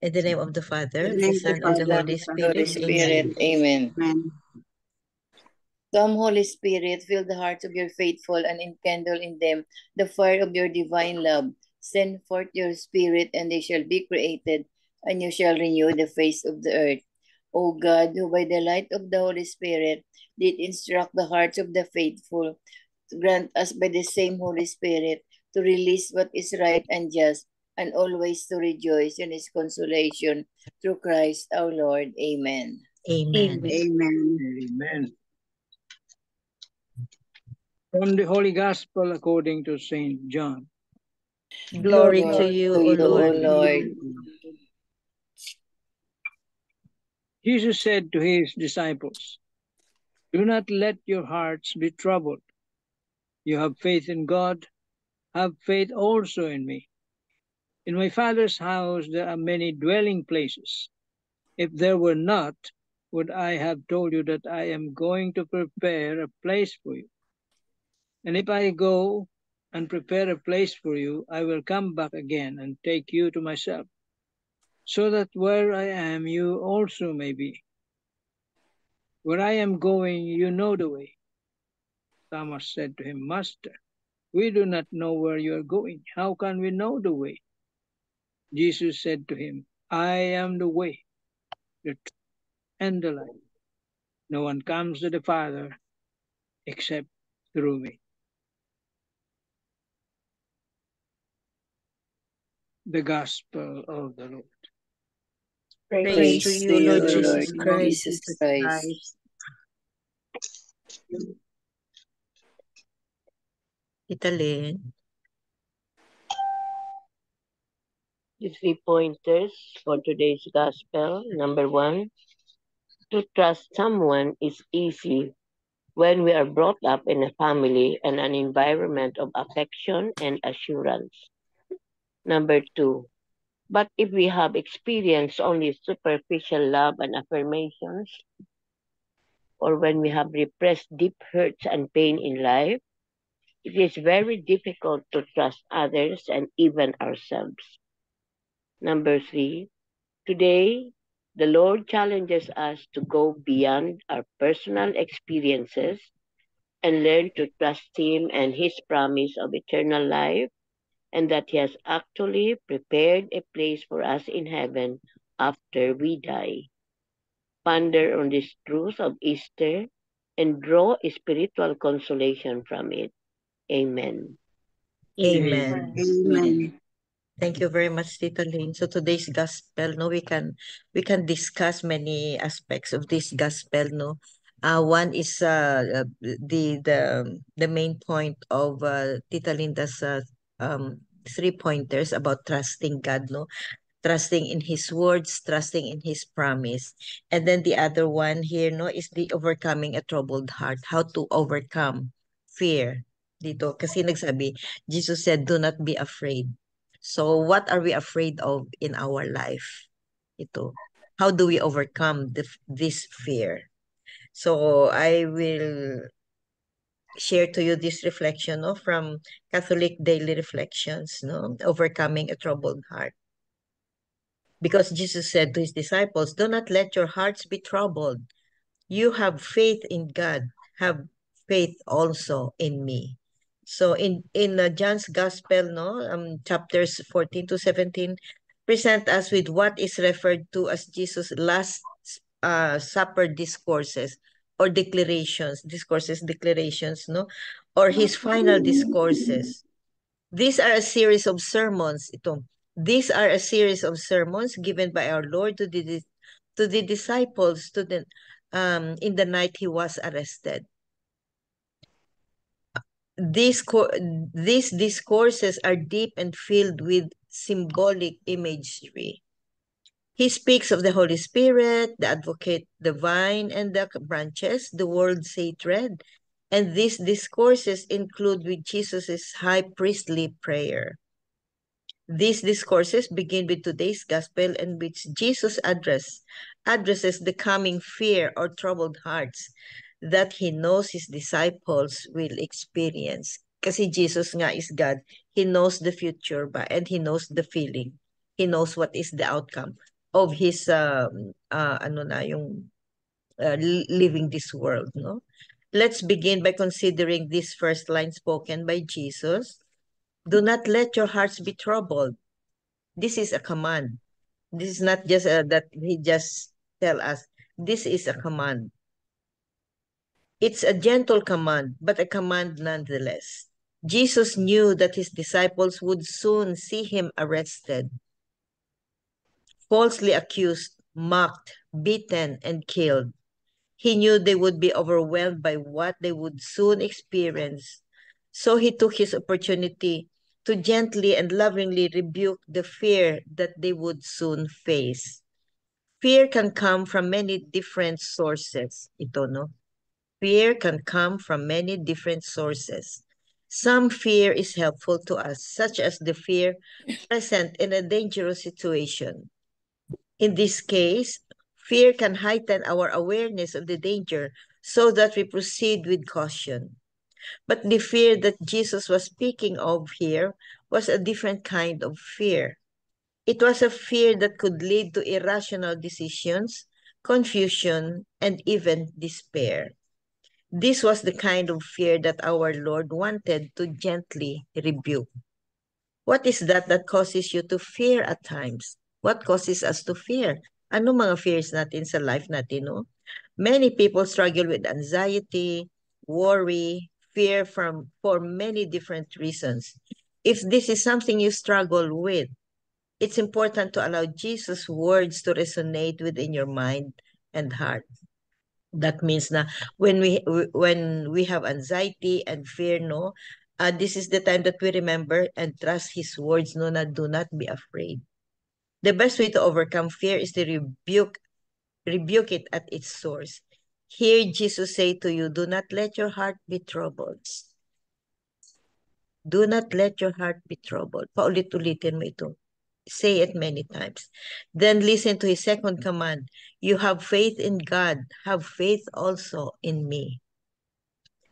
In the name of the Father, In the the name of Son, the and the Father, Holy the Son, and Spirit. the Amen. Spirit. Amen. Amen. Come, Holy Spirit, fill the hearts of your faithful and enkindle in them the fire of your divine love. Send forth your Spirit, and they shall be created, and you shall renew the face of the earth. O God, who by the light of the Holy Spirit did instruct the hearts of the faithful, grant us by the same Holy Spirit to release what is right and just, and always to rejoice in his consolation through Christ our Lord. Amen. Amen. Amen. Amen. From the Holy Gospel according to St. John. Glory to Glory you, to O you, O Lord. Lord. Jesus said to his disciples, "Do not let your hearts be troubled. You have faith in God, have faith also in me. In my Father's house there are many dwelling places. If there were not, would I have told you that I am going to prepare a place for you? And if I go and prepare a place for you, I will come back again and take you to myself, so that where I am, you also may be. Where I am going, you know the way." Thomas said to him, "Master, we do not know where you are going. How can we know the way?" Jesus said to him, "I am the way, the truth, and the life. No one comes to the Father except through me." The Gospel of the Lord. Praise to Praise you, to you, Lord Lord Jesus Lord Christ. Jesus Jesus Christ. Christ. Italin. The 3 pointers for today's gospel. Number 1, to trust someone is easy when we are brought up in a family and an environment of affection and assurance. Number 2, but if we have experienced only superficial love and affirmations, or when we have repressed deep hurts and pain in life, it is very difficult to trust others and even ourselves. Number 3, today, the Lord challenges us to go beyond our personal experiences and learn to trust Him and His promise of eternal life, and that He has actually prepared a place for us in heaven after we die. Ponder on this truth of Easter and draw spiritual consolation from it. Amen. Amen. Amen. Thank you very much, Tita Lynn. So today's gospel, no, we can discuss many aspects of this gospel, no. One is the main point of Tita Linda's 3 pointers about trusting God, no, trusting in His words, trusting in His promise, and then the other one here, no, is the overcoming a troubled heart, how to overcome fear. Dito, kasi nagsabi, Jesus said, "Do not be afraid." So, what are we afraid of in our life? Ito. How do we overcome this fear? So, I will share to you this reflection, no, from Catholic Daily Reflections, no, overcoming a troubled heart. Because Jesus said to his disciples, "Do not let your hearts be troubled. You have faith in God. Have faith also in me." So in John's Gospel, no, chapters 14 to 17, present us with what is referred to as Jesus' last supper discourses or declarations, no, or his final discourses. These are a series of sermons. These are a series of sermons given by our Lord to the disciples in the night he was arrested. These these discourses are deep and filled with symbolic imagery. He speaks of the Holy Spirit, the advocate, the vine, and the branches, the world's hatred. And these discourses include with Jesus' high priestly prayer. These discourses begin with today's gospel in which Jesus addresses the coming fear or troubled hearts that he knows his disciples will experience. Kasi Jesus nga is God. He knows the future and he knows the feeling. He knows what is the outcome of his ano na yung leaving this world, no? Let's begin by considering this first line spoken by Jesus. Do not let your hearts be troubled. This is a command. This is not just that he just tell us. This is a command. It's a gentle command, but a command nonetheless. Jesus knew that his disciples would soon see him arrested, falsely accused, mocked, beaten, and killed. He knew they would be overwhelmed by what they would soon experience. So he took his opportunity to gently and lovingly rebuke the fear that they would soon face. Fear can come from many different sources. Ito, no? Fear can come from many different sources. Some fear is helpful to us, such as the fear present in a dangerous situation. In this case, fear can heighten our awareness of the danger so that we proceed with caution. But the fear that Jesus was speaking of here was a different kind of fear. It was a fear that could lead to irrational decisions, confusion, and even despair. This was the kind of fear that our Lord wanted to gently rebuke. What is that causes you to fear at times? What causes us to fear? Ano mga fears natin sa life natin, no? Many people struggle with anxiety, worry, fear for many different reasons. If this is something you struggle with, it's important to allow Jesus' words to resonate within your mind and heart. That means na when we have anxiety and fear, no, this is the time that we remember and trust His words, no, na do not be afraid. The best way to overcome fear is to rebuke it at its source. Hear Jesus say to you, do not let your heart be troubled. Do not let your heart be troubled. Paulit-ulitin mo ito. Say it many times. Then listen to his second command. You have faith in God. Have faith also in me.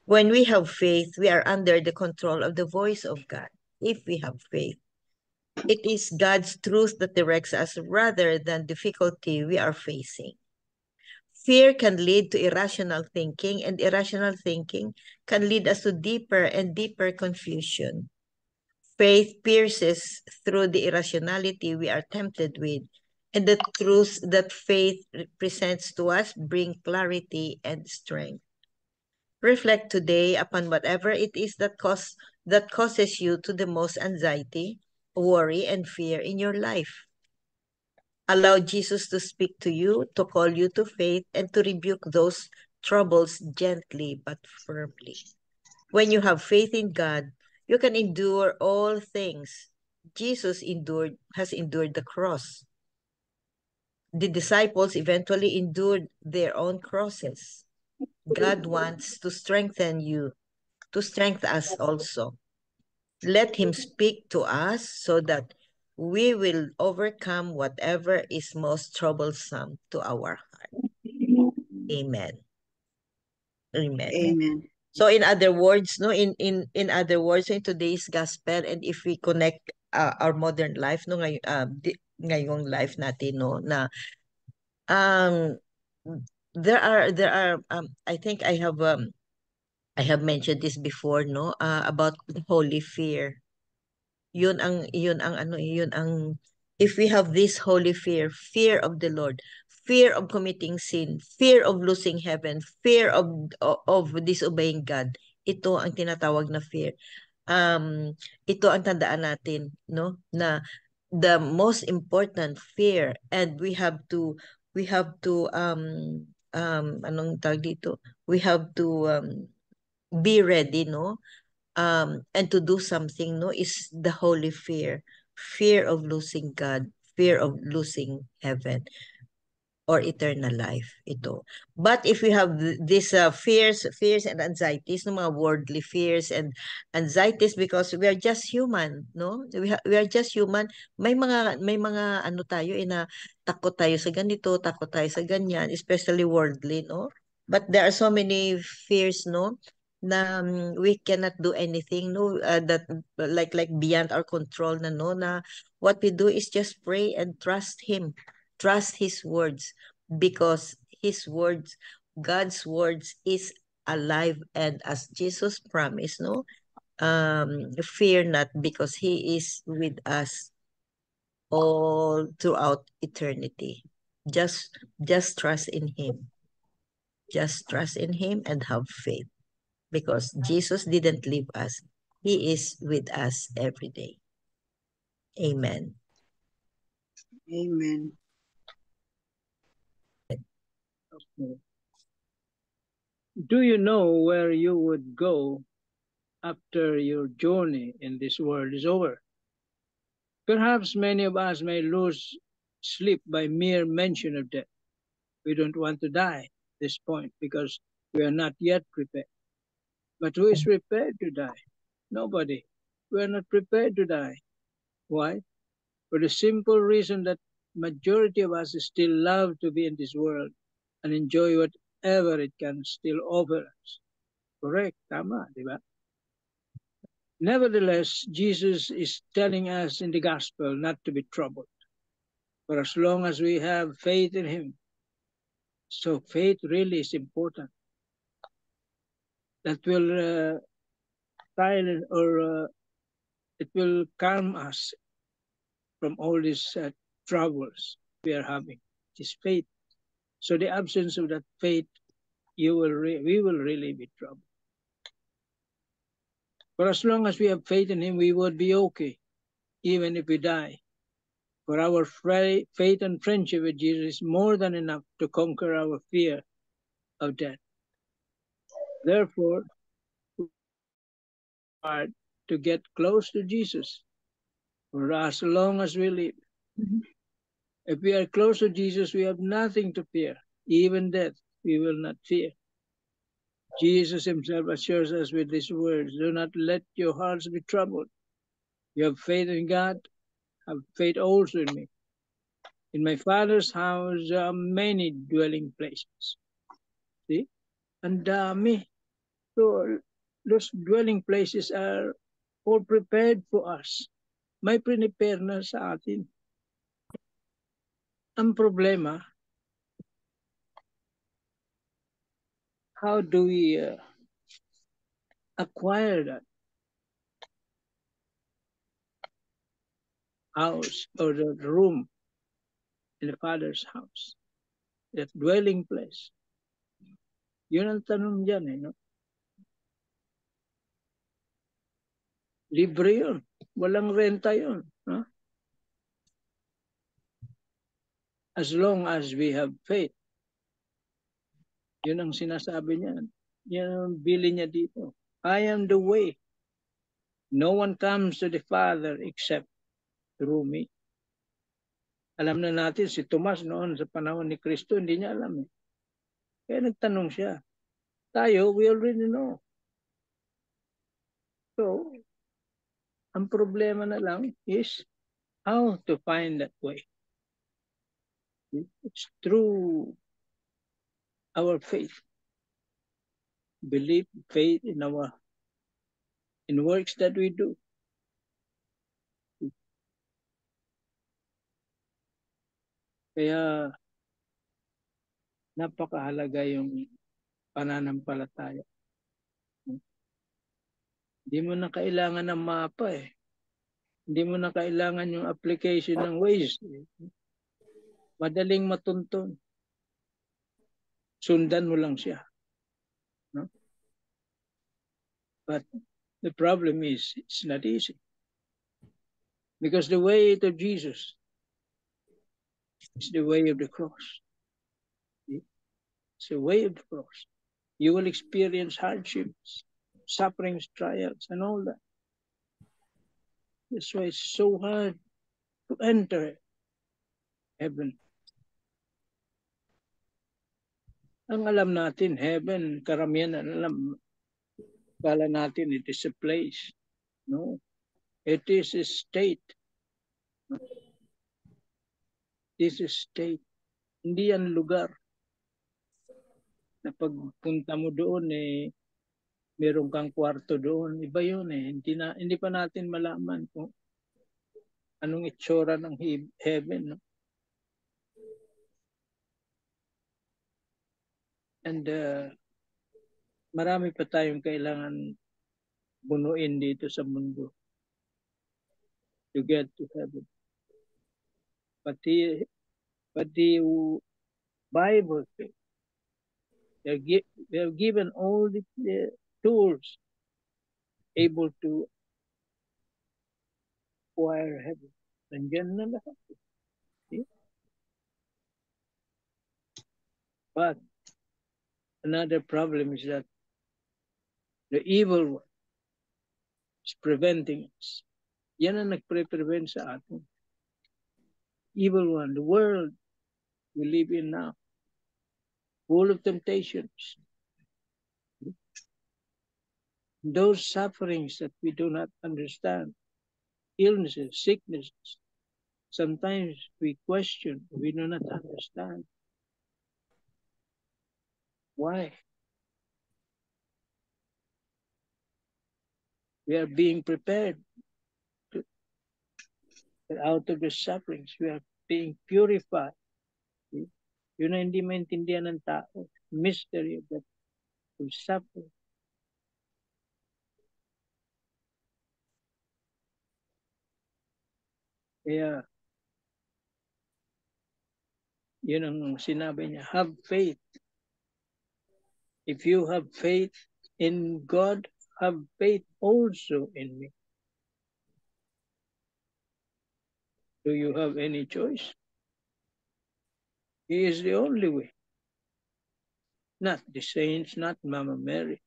When we have faith, we are under the control of the voice of God. If we have faith, it is God's truth that directs us rather than difficulty we are facing. Fear can lead to irrational thinking, and irrational thinking can lead us to deeper and deeper confusion. Faith pierces through the irrationality we are tempted with, and the truths that faith presents to us bring clarity and strength. Reflect today upon whatever it is that causes you to the most anxiety, worry, and fear in your life. Allow Jesus to speak to you, to call you to faith, and to rebuke those troubles gently but firmly. When you have faith in God, you can endure all things. Jesus has endured the cross. The disciples eventually endured their own crosses. God wants to strengthen you, to strengthen us also. Let Him speak to us so that we will overcome whatever is most troublesome to our heart. Amen. Amen. Amen. So in other words, no, in other words, in today's gospel, and if we connect our modern life, no, ngayong life natin, no, na um there are I think I have mentioned this before, no, about the holy fear. Yun ang if we have this holy fear, fear of the Lord, fear of committing sin, fear of losing heaven, fear of disobeying God, ito ang tinatawag na fear. Ito ang tandaan natin, no, na the most important fear, and anong tawag dito, we have to be ready, no, and to do something, no, is the holy fear. Fear of losing God, fear of losing heaven or eternal life, ito. But if we have these fears and anxieties, no, mga worldly fears and anxieties, because we are just human, no? We are just human. May mga ano tayo, na takot tayo sa ganito, takot tayo sa ganyan, especially worldly, no? But there are so many fears, no, na we cannot do anything, no, that like beyond our control, na, no, na what we do is just pray and trust Him. Trust His words because His words, God's words is alive, and as Jesus promised, no, fear not because He is with us all throughout eternity. Just trust in Him. Just trust in Him and have faith because Jesus didn't leave us. He is with us every day. Amen. Amen. Okay. Do you know where you would go after your journey in this world is over? Perhaps many of us may lose sleep by mere mention of death. We don't want to die at this point because we are not yet prepared. But who is prepared to die? Nobody. We are not prepared to die. Why? For the simple reason that majority of us still love to be in this world and enjoy whatever it can still offer us. Correct? Tama, di ba? Nevertheless, Jesus is telling us in the gospel not to be troubled. For as long as we have faith in Him, so faith really is important. That will silence or it will calm us from all these troubles we are having. It is faith. So the absence of that faith, we will really be troubled. For as long as we have faith in Him, we would be okay, even if we die. For our faith and friendship with Jesus is more than enough to conquer our fear of death. Therefore, we are to get close to Jesus for as long as we live. If we are close to Jesus, we have nothing to fear. Even death, we will not fear. Jesus Himself assures us with these words, do not let your hearts be troubled. You have faith in God, have faith also in me. In my Father's house there are many dwelling places. See? And dami. So those dwelling places are all prepared for us. May prepare na sa atin. Ang problema, how do we acquire that house or the room in the Father's house? That dwelling place. Yun ang tanong dyan eh, no? Libre yun. Walang renta yun. No? As long as we have faith. Yun ang sinasabi niya. Yan ang bili niya dito. I am the way. No one comes to the Father except through me. Alam na natin si Tomas noon sa panahon ni Kristo, hindi niya alam eh. Kaya nagtanong siya. Tayo, we already know. So, ang problema na lang is how to find that way. It's through our faith. Believe, faith in works that we do. Kaya napakahalaga yung pananampalataya. Hindi mo na kailangan ng mapa eh. Hindi mo na kailangan yung application ng Waze. Madaling matuntun. Sundan mo lang siya. No? But the problem is, it's not easy. Because the way to Jesus is the way of the cross. It's the way of the cross. You will experience hardships, sufferings, trials, and all that. That's why it's so hard to enter heaven. Ang alam natin, heaven, karamihan na alam. Kala natin, it is a place. No. It is a state. This is state. Hindi yan lugar. Na pagpunta mo doon, meron kang kwarto doon. Iba yun eh. Hindi pa natin malaman kung anong itsura ng heaven. No? And marami pa tayong kailangan bunuin dito sa mundo to get to heaven. But the Bible says they're given all the tools able to acquire heaven. Nandiyan na lahat. See? But another problem is that the evil one is preventing us. Yan ang nagpre-prevent sa atin. Evil one, the world we live in now, full of temptations. Those sufferings that we do not understand, illnesses, sicknesses, sometimes we question, we do not understand. Why? We are being prepared to, out of the sufferings. We are being purified. Yun ang hindi maintindihan ng tao. Mystery of that suffering. Kaya, yun ang sinabi niya, have faith. If you have faith in God, have faith also in me. Do you have any choice? He is the only way. Not the saints, not Mama Mary,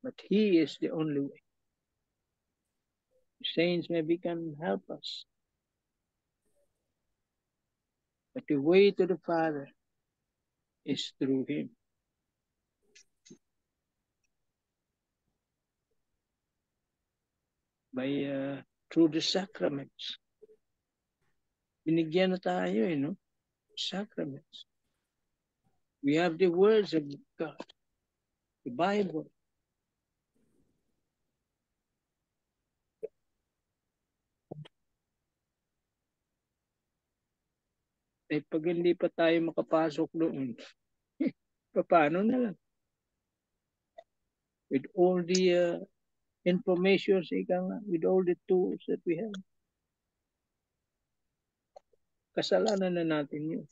but He is the only way. The saints maybe can help us, but the way to the Father is through Him. By through the sacraments. Binigyan na tayo no? Sacraments. We have the words of God, the Bible. Eh, pag hindi pa tayo makapasok doon, paano na lang? With all the information, with all the tools that we have. Kasalanan na natin yun.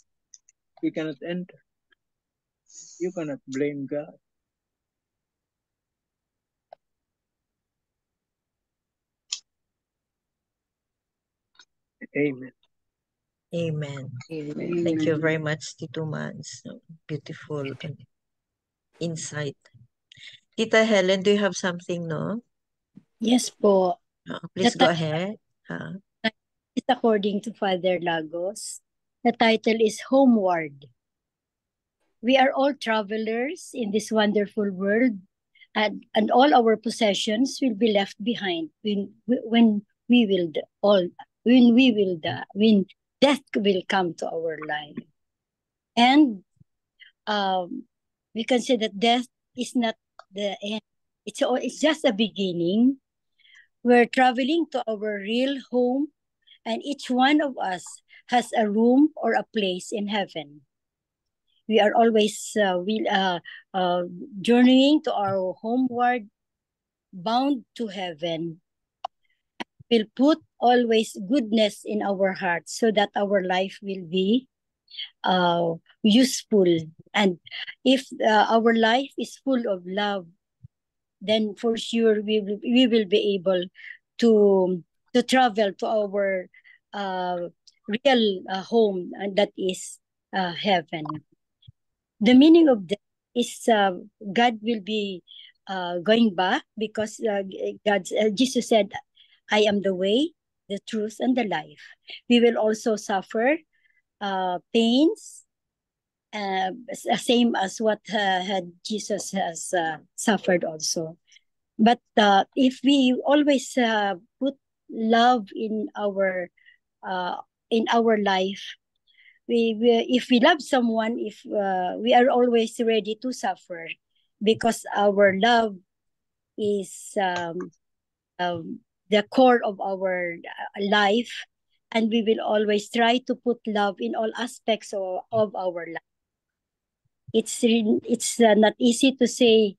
We cannot enter. You cannot blame God. Amen. Amen. Amen. Thank you very much, Tito Mans. Beautiful insight. Tita Helen, do you have something, no? Yes po. Please go ahead. It's according to Father Lagos. The title is Homeward. We are all travelers in this wonderful world, and all our possessions will be left behind when death will come to our life. And we can say that death is not the end. It's just a beginning. We're traveling to our real home, and each one of us has a room or a place in heaven. We are always journeying to our homeward, bound to heaven. We'll put always goodness in our hearts so that our life will be useful. And if our life is full of love, then for sure we will be able to travel to our real home, and that is heaven. The meaning of that is God will be going back, because Jesus said, I am the way, the truth, and the life. We will also suffer pains, same as what Jesus has suffered also. But if we always put love in our life, if we love someone, if we are always ready to suffer, because our love is the core of our life, and we will always try to put love in all aspects of our life. It's not easy to say.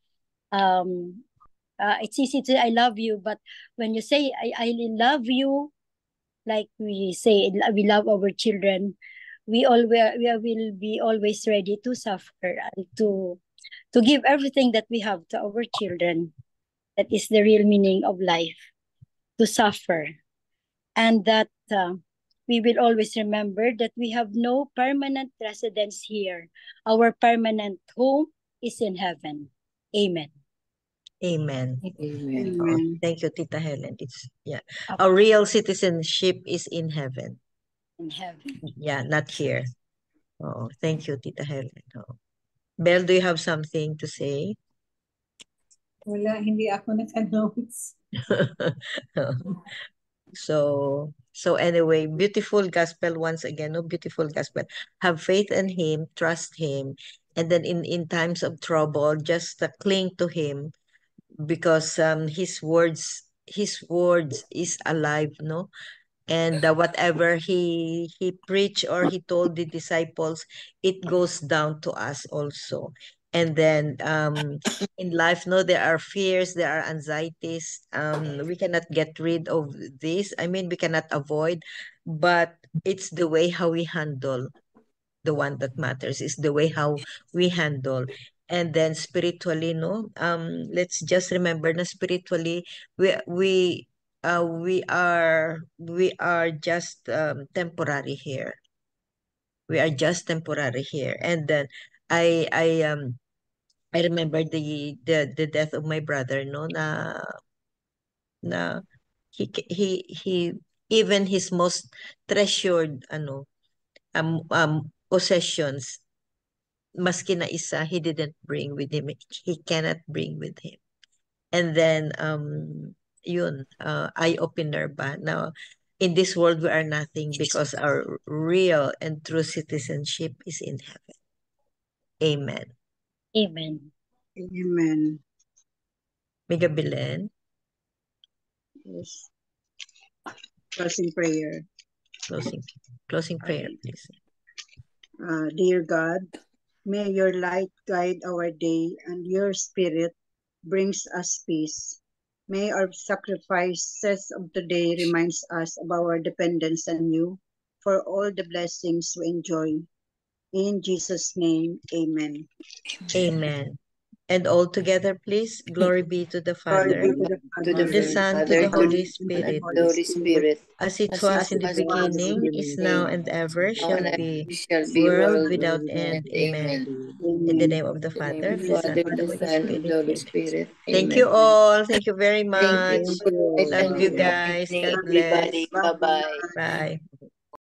It's easy to say I love you, but when you say I love you, like we say we love our children, we will be always ready to suffer and to give everything that we have to our children. That is the real meaning of life, to suffer. And that we will always remember that we have no permanent residence here. Our permanent home is in heaven. Amen. Amen. Amen. Oh, Amen. thank you, Tita Helen. Our real citizenship is in heaven. In heaven. Yeah, not here. Oh, thank you, Tita Helen. Oh. Belle, do you have something to say? Wala, hindi ako naka-notes. So anyway, beautiful gospel once again, no, beautiful gospel. Have faith in him, trust him, and then in times of trouble, just cling to him, because his words is alive, no? And whatever he preached or he told the disciples, it goes down to us also. And then in life, no, there are fears, there are anxieties. We cannot get rid of this. I mean, we cannot avoid, but it's the way how we handle. The one that matters is the way how we handle. And then spiritually, no, let's just remember na spiritually, we are just temporary here. We are just temporary here. And then I remember the death of my brother, no, na he even his most treasured possessions, maski na isa, he didn't bring with him. He cannot bring with him. And then, yun, eye-opener ba? Now, in this world, we are nothing because our real and true citizenship is in heaven. Amen. Amen. Amen. Mega Belen, Yes. Closing prayer. closing prayer, please. Dear God, may your light guide our day and your spirit brings us peace. May our sacrifices of today reminds us of our dependence on you for all the blessings we enjoy. In Jesus' name, amen. Amen. And all together, please, glory be to the Glory Father, be to the To the the Father, Son, to Father, the to Holy the Spirit, and the Holy Spirit, as it as was it in the was in the beginning, is now, beginning, and ever now shall and ever be, shall be, world world without and end. Amen. amen. In the Amen. name of the In the name Father, of the the Son, Father, and the the Holy Son, and the Spirit. Holy Amen. Spirit. Thank you Amen. all. Thank you very Thank you. much. Thank you. Good night Love and you good guys. evening, God bless. everybody. Bye-bye. Bye.